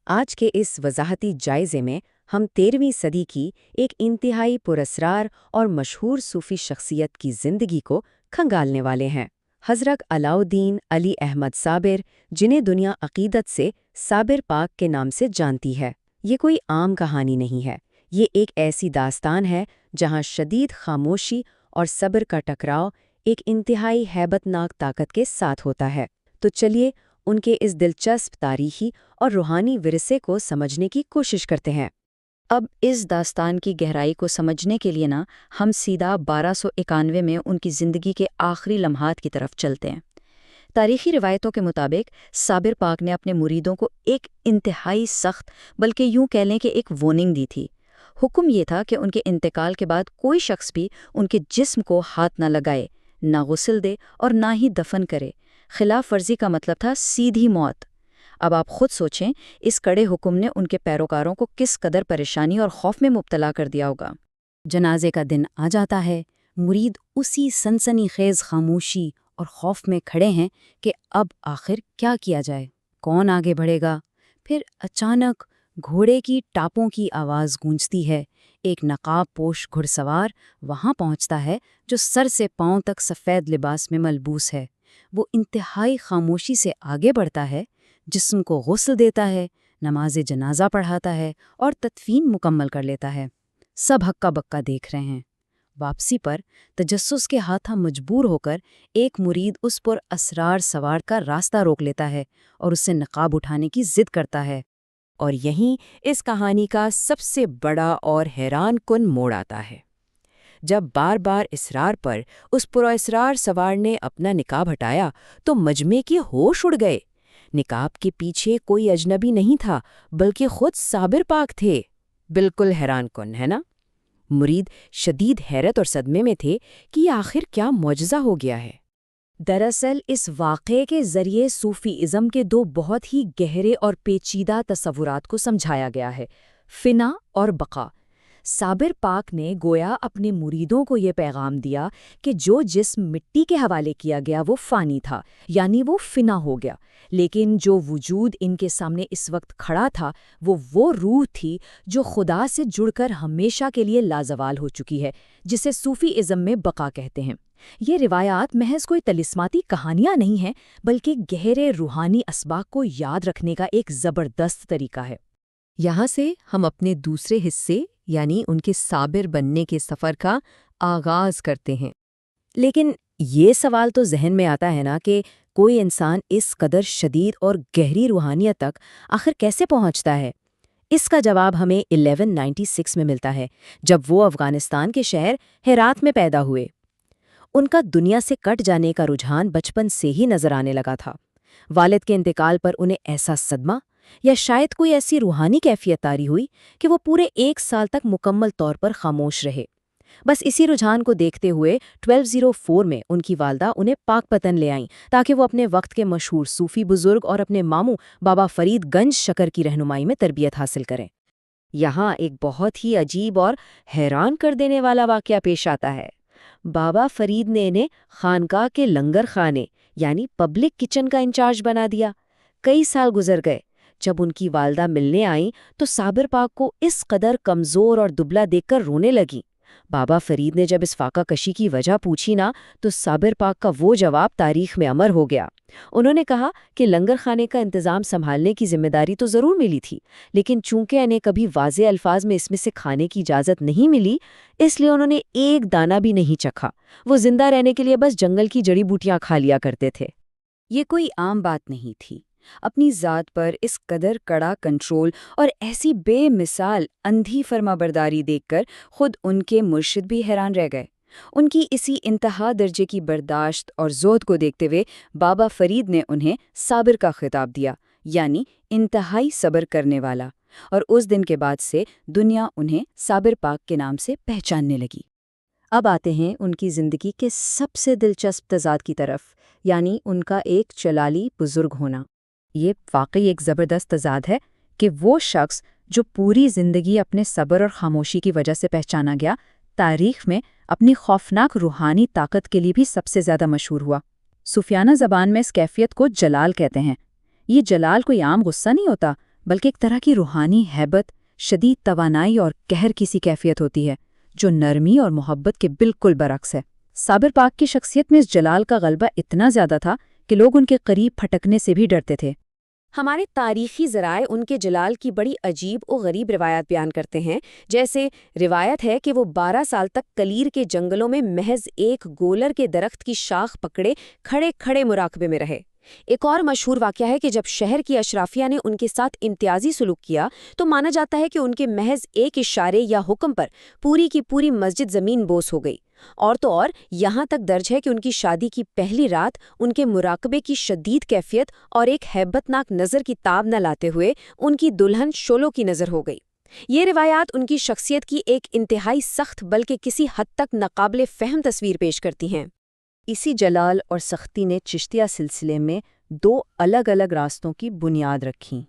آج کے اس وضاحتی جائزے میں ہم 13ویں صدی کی ایک انتہائی پراسرار اور مشہور صوفی شخصیت کی زندگی کو کھنگالنے والے ہیں۔ حضرت علاؤالدین علی احمد صابر، جنہیں دنیا عقیدت سے صابر پاک کے نام سے جانتی ہے۔ یہ کوئی عام کہانی نہیں ہے، یہ ایک ایسی داستان ہے جہاں شدید خاموشی اور صبر کا ٹکراؤ ایک انتہائی ہیبت ناک طاقت کے ساتھ ہوتا ہے۔ تو چلیے ان کے اس دلچسپ تاریخی اور روحانی ورثے کو سمجھنے کی کوشش کرتے ہیں۔ اب اس داستان کی گہرائی کو سمجھنے کے لیے ہم سیدھا 1291 میں ان کی زندگی کے آخری لمحات کی طرف چلتے ہیں۔ تاریخی روایتوں کے مطابق صابر پاک نے اپنے مریدوں کو ایک انتہائی سخت، بلکہ یوں کہہ لیں کہ ایک وارننگ دی تھی۔ حکم یہ تھا کہ ان کے انتقال کے بعد کوئی شخص بھی ان کے جسم کو ہاتھ نہ لگائے، نہ غسل دے اور نہ ہی دفن کرے۔ خلاف ورزی کا مطلب تھا سیدھی موت۔ اب آپ خود سوچیں، اس کڑے حکم نے ان کے پیروکاروں کو کس قدر پریشانی اور خوف میں مبتلا کر دیا ہوگا۔ جنازے کا دن آ جاتا ہے، مرید اسی سنسنی خیز خاموشی اور خوف میں کھڑے ہیں کہ اب آخر کیا کیا جائے، کون آگے بڑھے گا۔ پھر اچانک گھوڑے کی ٹاپوں کی آواز گونجتی ہے۔ ایک نقاب پوش گھڑ سوار وہاں پہنچتا ہے جو سر سے پاؤں تک سفید لباس میں ملبوس ہے۔ وہ انتہائی خاموشی سے آگے بڑھتا ہے، جسم کو غسل دیتا ہے، نماز جنازہ پڑھاتا ہے اور تدفین مکمل کر لیتا ہے۔ سب ہکا بکا دیکھ رہے ہیں۔ واپسی پر تجسس کے ہاتھوں مجبور ہو کر ایک مرید اس پر اسرار سوار کا راستہ روک لیتا ہے اور اسے نقاب اٹھانے کی ضد کرتا ہے۔ اور یہیں اس کہانی کا سب سے بڑا اور حیران کن موڑ آتا ہے۔ جب بار بار اصرار پر اس پراسرار سوار نے اپنا نقاب ہٹایا تو مجمع کے ہوش اڑ گئے۔ نقاب کے پیچھے کوئی اجنبی نہیں تھا بلکہ خود صابر پاک تھے۔ بالکل حیران کن ہے نا؟ مرید شدید حیرت اور صدمے میں تھے کہ یہ آخر کیا معجزہ ہو گیا ہے۔ دراصل اس واقعے کے ذریعے صوفی ازم کے دو بہت ہی گہرے اور پیچیدہ تصورات کو سمجھایا گیا ہے: فنا اور بقا۔ صابر پاک نے گویا اپنے مریدوں کو یہ پیغام دیا کہ جو جسم مٹی کے حوالے کیا گیا وہ فانی تھا، یعنی وہ فنا ہو گیا، لیکن جو وجود ان کے سامنے اس وقت کھڑا تھا وہ روح تھی جو خدا سے جڑ کر ہمیشہ کے لیے لازوال ہو چکی ہے، جسے صوفی ازم میں بقا کہتے ہیں۔ یہ روایات محض کوئی طلسماتی کہانیاں نہیں ہیں، بلکہ گہرے روحانی اسباق کو یاد رکھنے کا ایک زبردست طریقہ ہے۔ یہاں سے ہم اپنے دوسرے حصے یعنی ان کے صابر بننے کے سفر کا آغاز کرتے ہیں۔ لیکن یہ سوال تو ذہن میں آتا ہے نا کہ کوئی انسان اس قدر شدید اور گہری روحانیت تک آخر کیسے پہنچتا ہے؟ اس کا جواب ہمیں 1196 میں ملتا ہے، جب وہ افغانستان کے شہر ہرات میں پیدا ہوئے۔ ان کا دنیا سے کٹ جانے کا رجحان بچپن سے ہی نظر آنے لگا تھا۔ والد کے انتقال پر انہیں ایسا صدمہ یا شاید کوئی ایسی روحانی کیفیت طاری ہوئی کہ وہ پورے 1 سال تک مکمل طور پر خاموش رہے۔ بس اسی رجحان کو دیکھتے ہوئے 1204 میں ان کی والدہ انہیں پاک پتن لے آئیں تاکہ وہ اپنے وقت کے مشہور صوفی بزرگ اور اپنے ماموں بابا فرید گنج شکر کی رہنمائی میں تربیت حاصل کریں۔ یہاں ایک بہت ہی عجیب اور حیران کر دینے والا واقعہ پیش آتا ہے۔ بابا فرید نے انہیں خانقاہ کے لنگر خانے یعنی پبلک کچن کا انچارج بنا دیا۔ کئی سال گزر گئے۔ جب ان کی والدہ ملنے آئیں تو صابر پاک کو اس قدر کمزور اور دبلا دیکھ کر رونے لگیں۔ بابا فرید نے جب اس فاقہ کشی کی وجہ پوچھی نا تو صابر پاک کا وہ جواب تاریخ میں امر ہو گیا۔ انہوں نے کہا کہ لنگر خانے کا انتظام سنبھالنے کی ذمہ داری تو ضرور ملی تھی، لیکن چونکہ انہیں کبھی واضح الفاظ میں اس میں سے کھانے کی اجازت نہیں ملی، اس لیے انہوں نے ایک دانہ بھی نہیں چکھا۔ وہ زندہ رہنے کے لیے بس جنگل کی جڑی بوٹیاں کھا لیا کرتے تھے۔ یہ کوئی عام بات نہیں تھی۔ اپنی ذات پر اس قدر کڑا کنٹرول اور ایسی بے مثال اندھی فرمانبرداری دیکھ کر خود ان کے مرشد بھی حیران رہ گئے۔ ان کی اسی انتہا درجے کی برداشت اور زہد کو دیکھتے ہوئے بابا فرید نے انہیں صابر کا خطاب دیا، یعنی انتہائی صبر کرنے والا، اور اس دن کے بعد سے دنیا انہیں صابر پاک کے نام سے پہچاننے لگی۔ اب آتے ہیں ان کی زندگی کے سب سے دلچسپ تضاد کی طرف، یعنی ان کا ایک چلالی بزرگ ہونا۔ یہ واقعی ایک زبردست تضاد ہے کہ وہ شخص جو پوری زندگی اپنے صبر اور خاموشی کی وجہ سے پہچانا گیا، تاریخ میں اپنی خوفناک روحانی طاقت کے لیے بھی سب سے زیادہ مشہور ہوا۔ صوفیانہ زبان میں اس کیفیت کو جلال کہتے ہیں۔ یہ جلال کوئی عام غصہ نہیں ہوتا، بلکہ ایک طرح کی روحانی ہیبت، شدید توانائی اور قہر کی سی کیفیت ہوتی ہے جو نرمی اور محبت کے بالکل برعکس ہے۔ صابر پاک کی شخصیت میں اس جلال کا غلبہ اتنا زیادہ تھا کہ لوگ ان کے قریب پھٹکنے سے بھی ڈرتے تھے۔ ہمارے تاریخی ذرائع ان کے جلال کی بڑی عجیب و غریب روایات بیان کرتے ہیں، جیسے روایت ہے کہ وہ 12 سال تک کلیر کے جنگلوں میں محض ایک گولر کے درخت کی شاخ پکڑے کھڑے کھڑے مراقبے میں رہے۔ ایک اور مشہور واقعہ ہے کہ جب شہر کی اشرافیہ نے ان کے ساتھ امتیازی سلوک کیا تو مانا جاتا ہے کہ ان کے محض ایک اشارے یا حکم پر پوری کی پوری مسجد زمین بوس ہو گئی، اور تو اور یہاں تک درج ہے کہ ان کی شادی کی پہلی رات ان کے مراقبے کی شدید کیفیت اور ایک ہیبت ناک نظر کی تاب نہ لاتے ہوئے ان کی دلہن شولو کی نظر ہو گئی۔ یہ روایات ان کی شخصیت کی ایک انتہائی سخت بلکہ کسی حد تک ناقابل فہم تصویر پیش کرتی ہیں۔ اسی جلال اور سختی نے چشتیہ سلسلے میں 2 الگ الگ راستوں کی بنیاد رکھی۔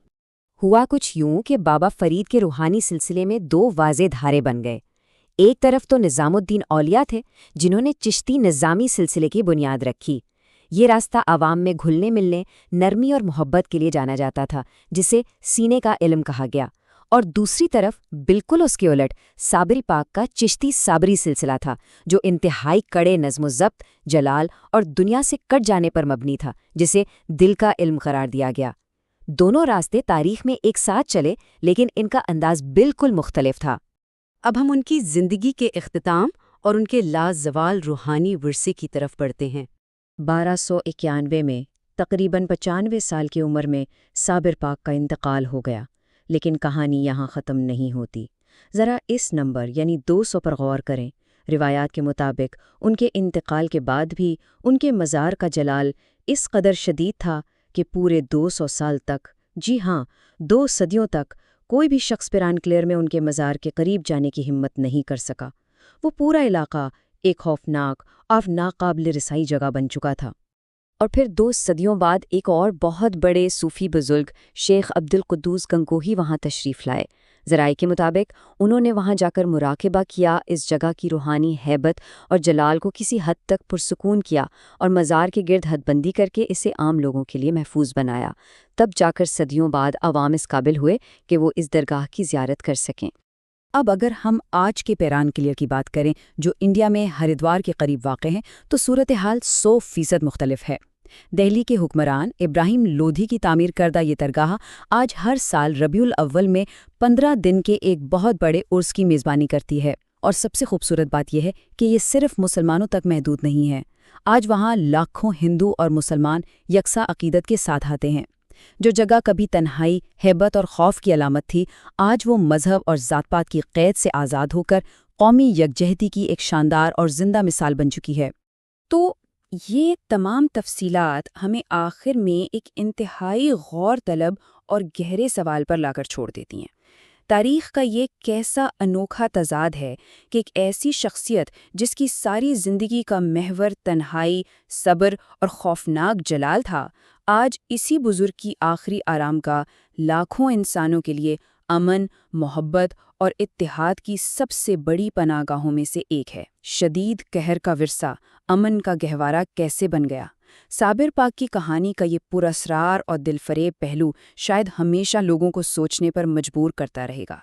ہوا کچھ یوں کہ بابا فرید کے روحانی سلسلے میں 2 واضح دھارے بن گئے۔ ایک طرف تو نظام الدین اولیاء تھے جنہوں نے چشتی نظامی سلسلے کی بنیاد رکھی۔ یہ راستہ عوام میں گھلنے ملنے، نرمی اور محبت کے لیے جانا جاتا تھا، جسے سینے کا علم کہا گیا۔ اور دوسری طرف بالکل اس کے الٹ صابری پاک کا چشتی صابری سلسلہ تھا، جو انتہائی کڑے نظم و ضبط، جلال اور دنیا سے کٹ جانے پر مبنی تھا، جسے دل کا علم قرار دیا گیا۔ دونوں راستے تاریخ میں ایک ساتھ چلے، لیکن ان کا انداز بالکل مختلف تھا۔ اب ہم ان کی زندگی کے اختتام اور ان کے لازوال روحانی ورثے کی طرف بڑھتے ہیں۔ 1291 میں تقریباً 95 سال کی عمر میں صابر پاک کا انتقال ہو گیا، لیکن کہانی یہاں ختم نہیں ہوتی۔ ذرا اس نمبر یعنی 200 پر غور کریں۔ روایات کے مطابق ان کے انتقال کے بعد بھی ان کے مزار کا جلال اس قدر شدید تھا کہ پورے 200 سال تک، جی ہاں 2 صدیوں تک، کوئی بھی شخص پیران کلیئر میں ان کے مزار کے قریب جانے کی ہمت نہیں کر سکا۔ وہ پورا علاقہ ایک خوفناک اور ناقابل رسائی جگہ بن چکا تھا۔ اور پھر 2 صدیوں بعد ایک اور بہت بڑے صوفی بزرگ شیخ عبدالقدوس گنگوہی وہاں تشریف لائے۔ ذرائع کے مطابق انہوں نے وہاں جا کر مراقبہ کیا، اس جگہ کی روحانی ہیبت اور جلال کو کسی حد تک پرسکون کیا اور مزار کے گرد حد بندی کر کے اسے عام لوگوں کے لیے محفوظ بنایا۔ تب جا کر صدیوں بعد عوام اس قابل ہوئے کہ وہ اس درگاہ کی زیارت کر سکیں۔ اب اگر ہم آج کے پیران کلیئر کی بات کریں جو انڈیا میں ہریدوار کے قریب واقع ہیں تو صورتحال 100% مختلف ہے۔ دہلی کے حکمران ابراہیم لودھی کی تعمیر کردہ یہ درگاہ آج ہر سال ربیع الاول میں 15 دن کے ایک بہت بڑے عرس کی میزبانی کرتی ہے، اور سب سے خوبصورت بات یہ ہے کہ یہ صرف مسلمانوں تک محدود نہیں ہے۔ آج وہاں لاکھوں ہندو اور مسلمان یکساں عقیدت کے ساتھ آتے ہیں۔ جو جگہ کبھی تنہائی، ہیبت اور خوف کی علامت تھی، آج وہ مذہب اور ذات پات کی قید سے آزاد ہو کر قومی یکجہتی کی ایک شاندار اور زندہ مثال بن چکی ہے۔ تو یہ تمام تفصیلات ہمیں آخر میں ایک انتہائی غور طلب اور گہرے سوال پر لا کر چھوڑ دیتی ہیں۔ تاریخ کا یہ کیسا انوکھا تضاد ہے کہ ایک ایسی شخصیت جس کی ساری زندگی کا محور تنہائی، صبر اور خوفناک جلال تھا، آج اسی بزرگ کی آخری آرام کا لاکھوں انسانوں کے لیے امن، محبت اور اتحاد کی سب سے بڑی پناہ گاہوں میں سے ایک ہے۔ شدید قہر کا ورثہ امن کا گہوارہ کیسے بن گیا؟ صابر پاک کی کہانی کا یہ پراسرار اور دل فریب پہلو شاید ہمیشہ لوگوں کو سوچنے پر مجبور کرتا رہے گا۔